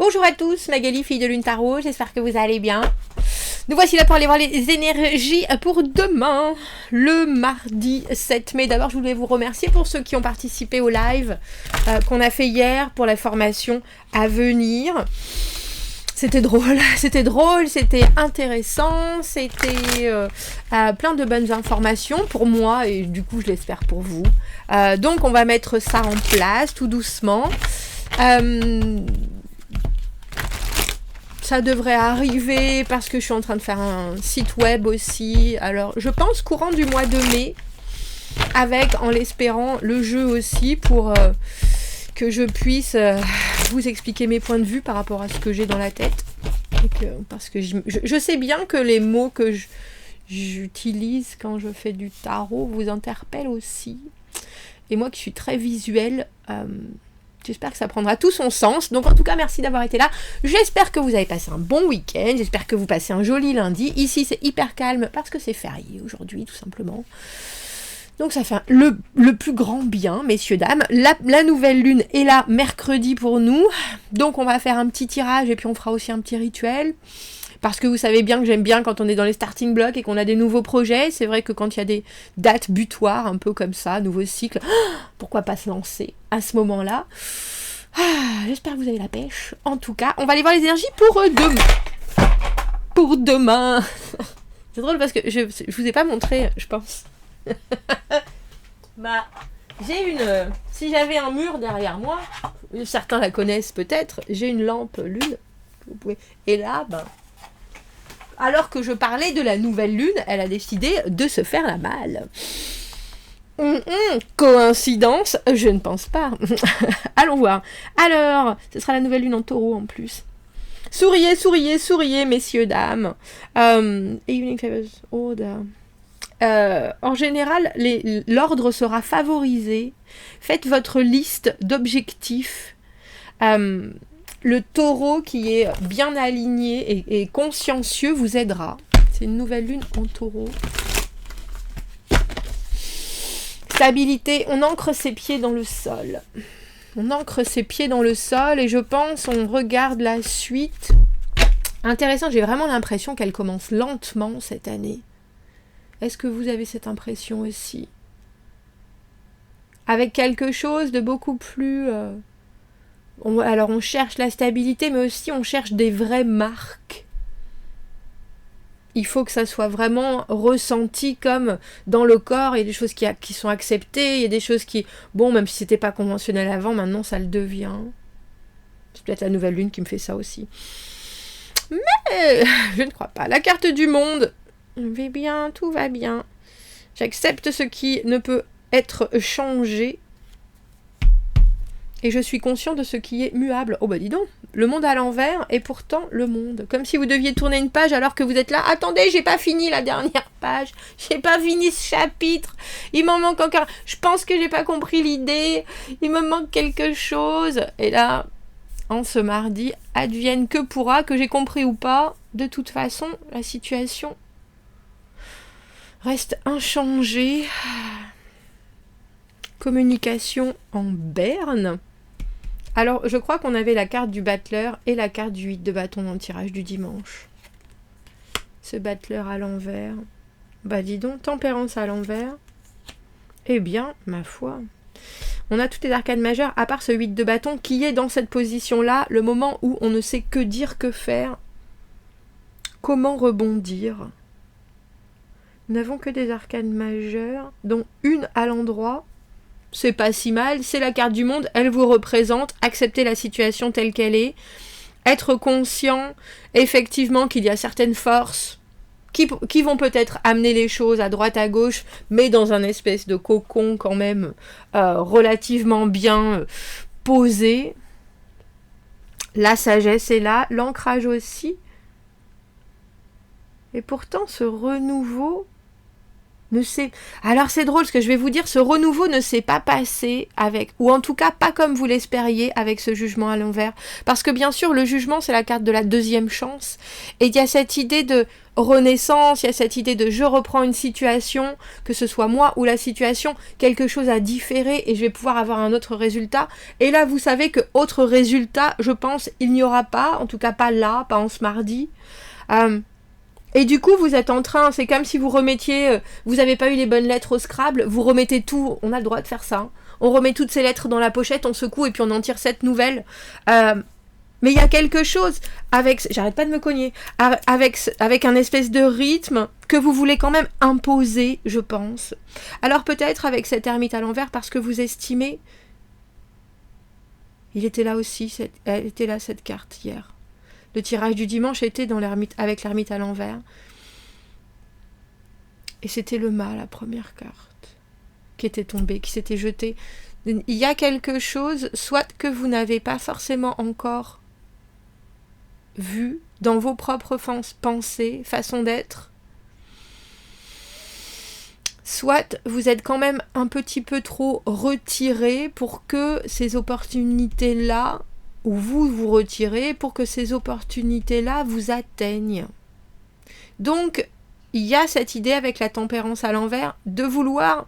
Bonjour à tous, Magali, fille de Lune Tarot, j'espère que vous allez bien. Nous voici là pour aller voir les énergies pour demain, le mardi 7 mai. D'abord, je voulais vous remercier pour ceux qui ont participé au live qu'on a fait hier pour la formation à venir. C'était drôle, c'était intéressant, c'était plein de bonnes informations pour moi et du coup, je l'espère pour vous. Donc, on va mettre ça en place tout doucement. Ça devrait arriver parce que je suis en train de faire un site web aussi. Alors, je pense courant du mois de mai, avec, en l'espérant, le jeu aussi pour que je puisse vous expliquer mes points de vue par rapport à ce que j'ai dans la tête. Parce que je sais bien que les mots que j'utilise quand je fais du tarot vous interpellent aussi. Et moi qui suis très visuelle... j'espère que ça prendra tout son sens. Donc en tout cas, merci d'avoir été là. J'espère que vous avez passé un bon week-end. J'espère que vous passez un joli lundi. Ici, c'est hyper calme parce que c'est férié aujourd'hui, tout simplement. Donc ça fait le plus grand bien, messieurs, dames. La nouvelle lune est là mercredi pour nous. Donc on va faire un petit tirage et puis on fera aussi un petit rituel. Parce que vous savez bien que j'aime bien quand on est dans les starting blocks et qu'on a des nouveaux projets. C'est vrai que quand il y a des dates butoirs, un peu comme ça, nouveau cycle, pourquoi pas se lancer à ce moment-là. J'espère que vous avez la pêche. En tout cas, on va aller voir les énergies pour demain. Pour demain. C'est drôle parce que je vous ai pas montré, je pense. J'ai une... Si j'avais un mur derrière moi, certains la connaissent peut-être, j'ai une lampe lune. Vous pouvez... Et là, alors que je parlais de la nouvelle lune, elle a décidé de se faire la malle. Coïncidence? Je ne pense pas. Allons voir. Alors, ce sera la nouvelle lune en taureau en plus. Souriez, souriez, souriez, messieurs, dames. Evening favors order. En général, l'ordre sera favorisé. Faites votre liste d'objectifs. Le taureau qui est bien aligné et consciencieux vous aidera. C'est une nouvelle lune en taureau. Stabilité, on ancre ses pieds dans le sol. On ancre ses pieds dans le sol et je pense, on regarde la suite. Intéressant, j'ai vraiment l'impression qu'elle commence lentement cette année. Est-ce que vous avez cette impression aussi? Avec quelque chose de beaucoup plus... Alors on cherche la stabilité, mais aussi on cherche des vraies marques. Il faut que ça soit vraiment ressenti comme dans le corps. Il y a des choses qui sont acceptées, il y a des choses qui... Bon, même si c'était pas conventionnel avant, maintenant ça le devient. C'est peut-être la nouvelle lune qui me fait ça aussi. Mais je ne crois pas. La carte du monde. Va bien, tout va bien. J'accepte ce qui ne peut être changé. Et je suis conscient de ce qui est muable. Oh bah dis donc, le monde à l'envers et pourtant le monde. Comme si vous deviez tourner une page alors que vous êtes là. Attendez, j'ai pas fini la dernière page. J'ai pas fini ce chapitre. Il m'en manque encore. Je pense que j'ai pas compris l'idée. Il me manque quelque chose. Et là, en ce mardi, advienne que pourra, que j'ai compris ou pas. De toute façon, la situation reste inchangée. Communication en berne. Alors, je crois qu'on avait la carte du battleur et la carte du 8 de bâton dans le tirage du dimanche. Ce battleur à l'envers. Bah dis donc, tempérance à l'envers. Eh bien, ma foi. On a toutes les arcanes majeures, à part ce 8 de bâton, qui est dans cette position-là, le moment où on ne sait que dire, que faire. Comment rebondir? Nous n'avons que des arcanes majeures, dont une à l'endroit. C'est pas si mal, c'est la carte du monde, elle vous représente, accepter la situation telle qu'elle est, être conscient effectivement qu'il y a certaines forces qui vont peut-être amener les choses à droite à gauche, mais dans un espèce de cocon quand même relativement bien posé. La sagesse est là, l'ancrage aussi. Et pourtant ce renouveau ne s'est... Alors c'est drôle, ce que je vais vous dire, ce renouveau ne s'est pas passé avec, ou en tout cas pas comme vous l'espériez avec ce jugement à l'envers. Parce que bien sûr, le jugement, c'est la carte de la deuxième chance. Et il y a cette idée de renaissance, il y a cette idée de je reprends une situation, que ce soit moi ou la situation, quelque chose à différer et je vais pouvoir avoir un autre résultat. Et là, vous savez que autre résultat, je pense, il n'y aura pas, en tout cas pas là, pas en ce mardi. Et du coup, vous êtes en train, c'est comme si vous remettiez, vous n'avez pas eu les bonnes lettres au Scrabble, vous remettez tout, on a le droit de faire ça, hein. On remet toutes ces lettres dans la pochette, on secoue et puis on en tire 7 nouvelles. Mais il y a quelque chose avec, j'arrête pas de me cogner, avec un espèce de rythme que vous voulez quand même imposer, je pense. Alors peut-être avec cette ermite à l'envers parce que vous estimez, il était là aussi, elle était là cette carte hier. Le tirage du dimanche était dans l'ermite, avec l'ermite à l'envers. Et c'était le mât, la première carte, qui était tombée, qui s'était jetée. Il y a quelque chose, soit que vous n'avez pas forcément encore vu dans vos propres pensées, façon d'être, soit vous êtes quand même un petit peu trop retiré pour que ces opportunités-là, ou vous vous retirez pour que ces opportunités-là vous atteignent. Donc, il y a cette idée avec la tempérance à l'envers de vouloir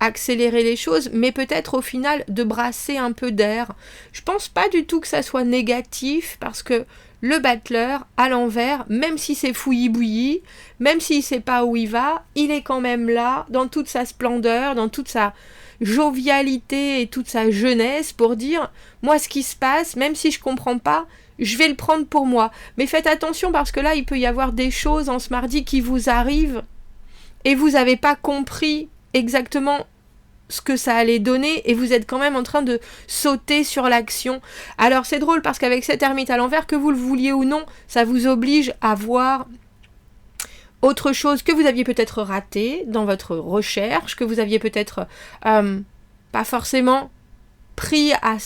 accélérer les choses, mais peut-être au final de brasser un peu d'air. Je pense pas du tout que ça soit négatif, parce que le battleur à l'envers, même si c'est fouillis-bouillis, même s'il sait pas où il va, il est quand même là, dans toute sa splendeur, dans toute sa jovialité et toute sa jeunesse, pour dire, moi ce qui se passe, même si je comprends pas, je vais le prendre pour moi. Mais faites attention, parce que là, il peut y avoir des choses en ce mardi qui vous arrivent, et vous n'avez pas compris exactement ce que ça allait donner, et vous êtes quand même en train de sauter sur l'action. Alors c'est drôle, parce qu'avec cette ermite à l'envers, que vous le vouliez ou non, ça vous oblige à voir autre chose que vous aviez peut-être raté dans votre recherche, que vous aviez peut-être pas forcément pris à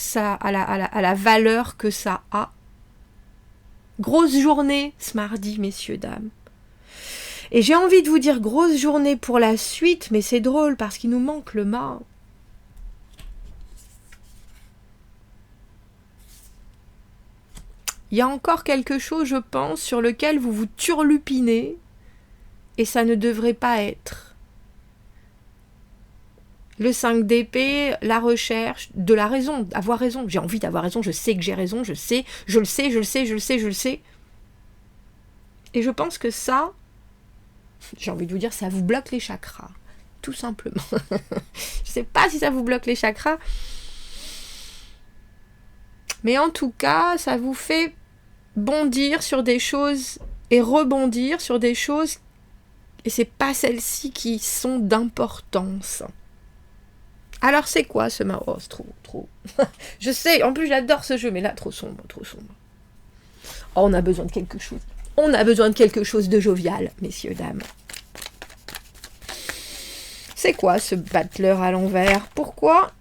la valeur que ça a. Grosse journée ce mardi, messieurs, dames. Et j'ai envie de vous dire grosse journée pour la suite, mais c'est drôle parce qu'il nous manque le mât. Il y a encore quelque chose, je pense, sur lequel vous vous turlupinez, et ça ne devrait pas être. Le 5 d'épée, la recherche, de la raison, avoir raison. J'ai envie d'avoir raison, je sais que j'ai raison, je le sais. Et je pense que ça, j'ai envie de vous dire, ça vous bloque les chakras. Tout simplement. Je ne sais pas si ça vous bloque les chakras. Mais en tout cas, ça vous fait bondir sur des choses et rebondir sur des choses. Et c'est pas celles-ci qui sont d'importance. Alors c'est quoi ce mât? Oh, c'est trop. Je sais, en plus j'adore ce jeu, mais là, trop sombre. Oh, on a besoin de quelque chose. On a besoin de quelque chose de jovial, messieurs, dames. C'est quoi ce battleur à l'envers? Pourquoi?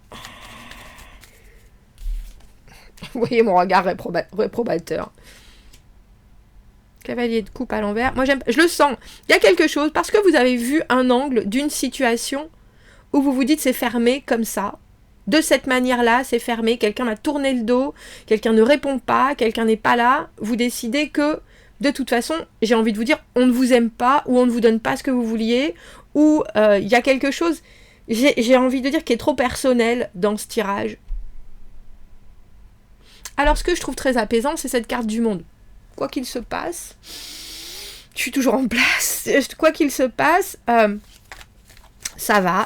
Vous voyez mon regard réprobateur. Cavalier de coupe à l'envers. Moi, je le sens. Il y a quelque chose, parce que vous avez vu un angle d'une situation où vous vous dites c'est fermé comme ça. De cette manière-là, c'est fermé. Quelqu'un m'a tourné le dos. Quelqu'un ne répond pas. Quelqu'un n'est pas là. Vous décidez que, de toute façon, j'ai envie de vous dire, on ne vous aime pas, ou on ne vous donne pas ce que vous vouliez, ou il y a quelque chose, j'ai envie de dire, qui est trop personnel dans ce tirage. Alors, ce que je trouve très apaisant, c'est cette carte du monde. Quoi qu'il se passe, je suis toujours en place. Quoi qu'il se passe, ça va.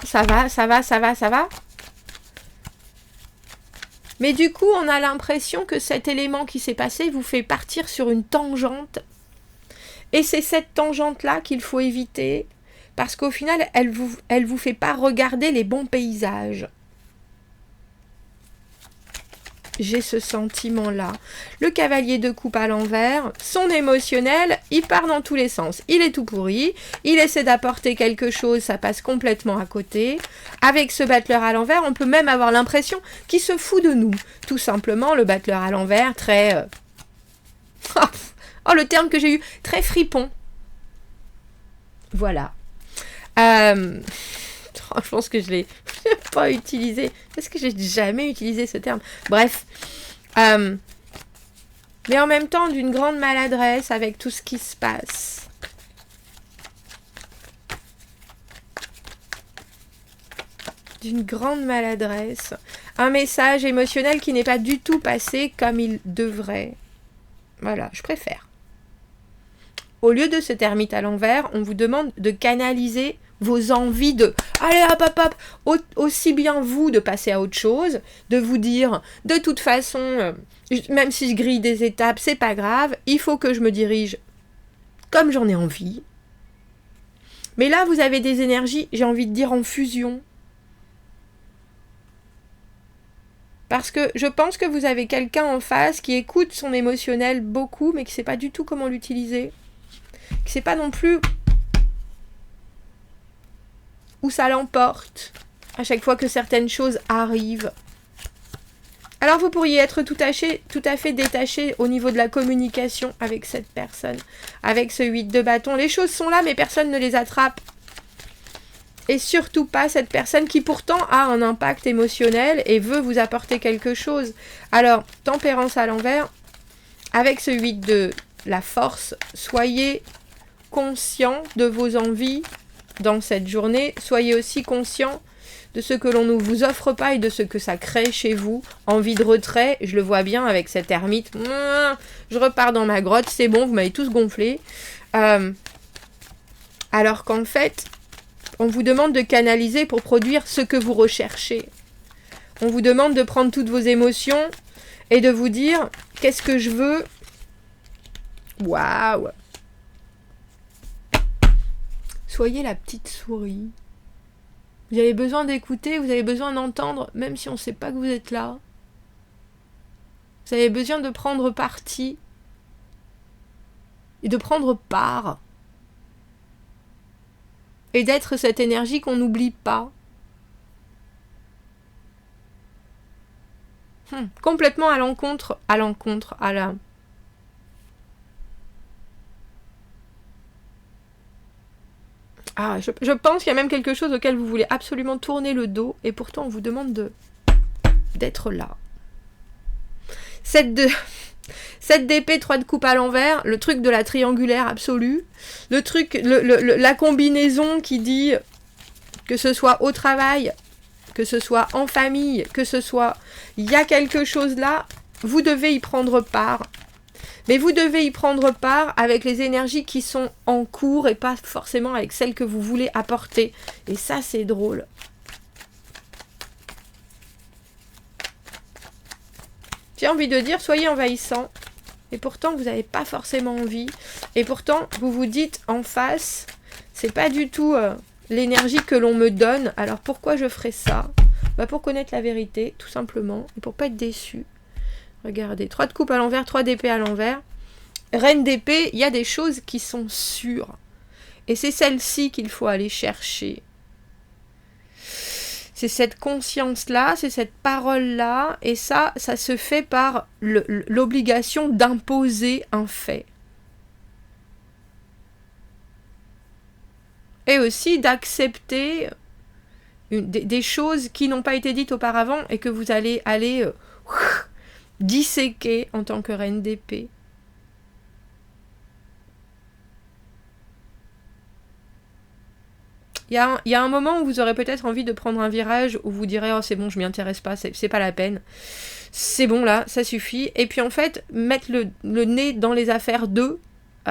Mais du coup, on a l'impression que cet élément qui s'est passé vous fait partir sur une tangente. Et c'est cette tangente-là qu'il faut éviter, parce qu'au final, elle vous fait pas regarder les bons paysages. J'ai ce sentiment-là. Le cavalier de coupe à l'envers, son émotionnel, il part dans tous les sens. Il est tout pourri, il essaie d'apporter quelque chose, ça passe complètement à côté. Avec ce battleur à l'envers, on peut même avoir l'impression qu'il se fout de nous. Tout simplement, le battleur à l'envers, très... Oh, le terme que j'ai eu, très fripon. Voilà. Euh, je pense que je l'ai pas utilisé. Est-ce que j'ai jamais utilisé ce terme? Bref. Mais en même temps, d'une grande maladresse avec tout ce qui se passe. D'une grande maladresse. Un message émotionnel qui n'est pas du tout passé comme il devrait. Voilà, je préfère. Au lieu de cet ermite à l'envers, on vous demande de canaliser vos envies de « Allez, hop, hop, hop !» Aussi bien vous de passer à autre chose, de vous dire « De toute façon, même si je grille des étapes, c'est pas grave, il faut que je me dirige comme j'en ai envie. » Mais là, vous avez des énergies, j'ai envie de dire, en fusion. Parce que je pense que vous avez quelqu'un en face qui écoute son émotionnel beaucoup, mais qui ne sait pas du tout comment l'utiliser. Qui ne sait pas non plus où ça l'emporte à chaque fois que certaines choses arrivent. Alors vous pourriez être tout à fait détaché au niveau de la communication avec cette personne, avec ce 8 de bâton. Les choses sont là, mais personne ne les attrape. Et surtout pas cette personne qui pourtant a un impact émotionnel et veut vous apporter quelque chose. Alors, tempérance à l'envers, avec ce 8 de la force, soyez conscient de vos envies dans cette journée. Soyez aussi conscient de ce que l'on ne vous offre pas et de ce que ça crée chez vous. Envie de retrait, je le vois bien avec cette ermite. Je repars dans ma grotte, c'est bon, vous m'avez tous gonflé. Alors qu'en fait, on vous demande de canaliser pour produire ce que vous recherchez. On vous demande de prendre toutes vos émotions et de vous dire « Qu'est-ce que je veux ?» Waouh! Soyez la petite souris. Vous avez besoin d'écouter, vous avez besoin d'entendre, même si on ne sait pas que vous êtes là. Vous avez besoin de prendre parti et de prendre part. Et d'être cette énergie qu'on n'oublie pas. Complètement à l'encontre, à la... je pense qu'il y a même quelque chose auquel vous voulez absolument tourner le dos, et pourtant on vous demande d'être là. 7 d'épée, 3 de coupe à l'envers, le truc de la triangulaire absolue, le truc, la combinaison qui dit que ce soit au travail, que ce soit en famille, que ce soit... Il y a quelque chose là, vous devez y prendre part. Mais vous devez y prendre part avec les énergies qui sont en cours et pas forcément avec celles que vous voulez apporter. Et ça, c'est drôle. J'ai envie de dire, soyez envahissants. Et pourtant, vous n'avez pas forcément envie. Et pourtant, vous vous dites en face, c'est pas du tout l'énergie que l'on me donne. Alors pourquoi je ferais ça? Pour connaître la vérité, tout simplement. Et pour pas être déçu. Regardez, 3 de coupe à l'envers, 3 d'épée à l'envers. Reine d'épée, il y a des choses qui sont sûres. Et c'est celle-ci qu'il faut aller chercher. C'est cette conscience-là, c'est cette parole-là, et ça se fait par l'obligation d'imposer un fait. Et aussi d'accepter des choses qui n'ont pas été dites auparavant et que vous allez aller disséquer en tant que reine d'épée. Il y a un moment où vous aurez peut-être envie de prendre un virage où vous direz « Oh, c'est bon, je m'y intéresse pas, c'est pas la peine. C'est bon, là, ça suffit. » Et puis en fait, mettre le nez dans les affaires d'eux,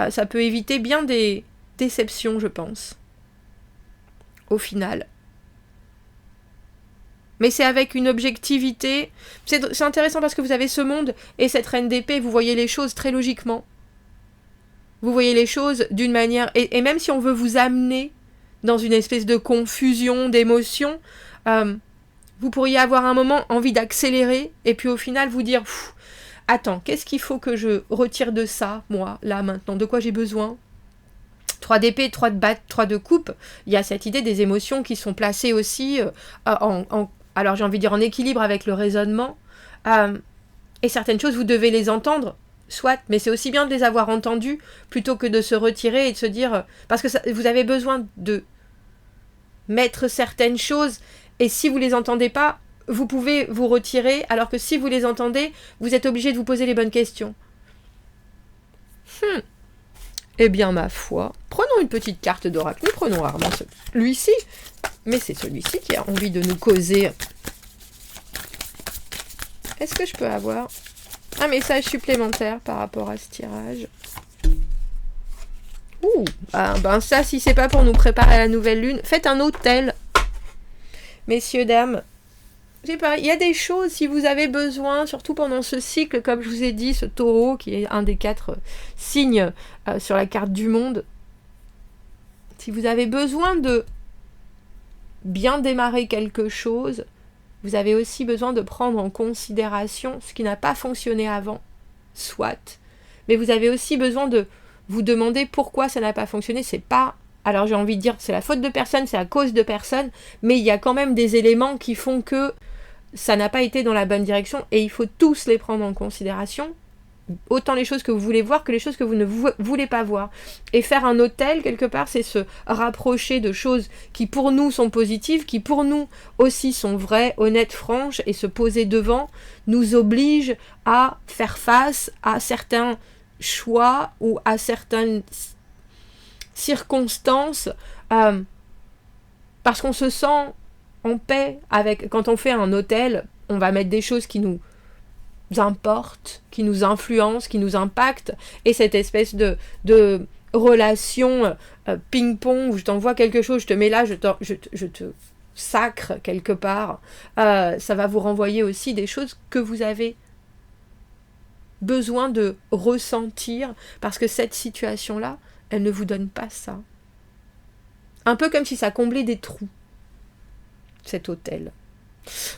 ça peut éviter bien des déceptions, je pense. Au final. Mais c'est avec une objectivité. C'est intéressant parce que vous avez ce monde et cette reine d'épée, vous voyez les choses très logiquement. Vous voyez les choses d'une manière... Et même si on veut vous amener dans une espèce de confusion, d'émotions, vous pourriez avoir un moment envie d'accélérer et puis au final vous dire « Attends, qu'est-ce qu'il faut que je retire de ça, moi, là, maintenant? De quoi j'ai besoin ?» 3 d'épée, 3 de batte, 3 de coupe, il y a cette idée des émotions qui sont placées aussi alors j'ai envie de dire en équilibre avec le raisonnement, et certaines choses vous devez les entendre, soit, mais c'est aussi bien de les avoir entendues plutôt que de se retirer et de se dire, parce que vous avez besoin de mettre certaines choses, et si vous les entendez pas, vous pouvez vous retirer, alors que si vous les entendez, vous êtes obligé de vous poser les bonnes questions. Eh bien, ma foi, prenons une petite carte d'oracle. Nous prenons rarement celui-ci, mais c'est celui-ci qui a envie de nous causer. Est-ce que je peux avoir un message supplémentaire par rapport à ce tirage? Ouh, ben ça, si c'est pas pour nous préparer à la nouvelle lune, faites un hôtel. Messieurs, dames, il y a des choses, si vous avez besoin, surtout pendant ce cycle, comme je vous ai dit, ce taureau, qui est un des 4 signes sur la carte du monde, si vous avez besoin de bien démarrer quelque chose, vous avez aussi besoin de prendre en considération ce qui n'a pas fonctionné avant, soit, mais vous avez aussi besoin de vous demander pourquoi ça n'a pas fonctionné. C'est pas, alors j'ai envie de dire, c'est la faute de personne, c'est à cause de personne, mais il y a quand même des éléments qui font que ça n'a pas été dans la bonne direction, et il faut tous les prendre en considération, autant les choses que vous voulez voir que les choses que vous ne voulez pas voir. Et faire un hôtel, quelque part, c'est se rapprocher de choses qui pour nous sont positives, qui pour nous aussi sont vraies, honnêtes, franches, et se poser devant nous oblige à faire face à certains choix ou à certaines circonstances, parce qu'on se sent en paix avec. Quand on fait un hôtel, on va mettre des choses qui nous importent, qui nous influencent, qui nous impactent, et cette espèce de relation ping-pong où je t'envoie quelque chose, je te mets là, je te sacre quelque part, ça va vous renvoyer aussi des choses que vous avez besoin de ressentir, parce que cette situation-là, elle ne vous donne pas ça. Un peu comme si ça comblait des trous, cet hôtel.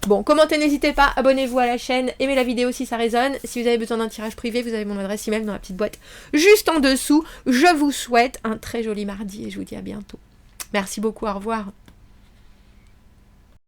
Bon, commentez, n'hésitez pas, abonnez-vous à la chaîne, aimez la vidéo si ça résonne. Si vous avez besoin d'un tirage privé, vous avez mon adresse email dans la petite boîte juste en dessous. Je vous souhaite un très joli mardi et je vous dis à bientôt. Merci beaucoup, au revoir.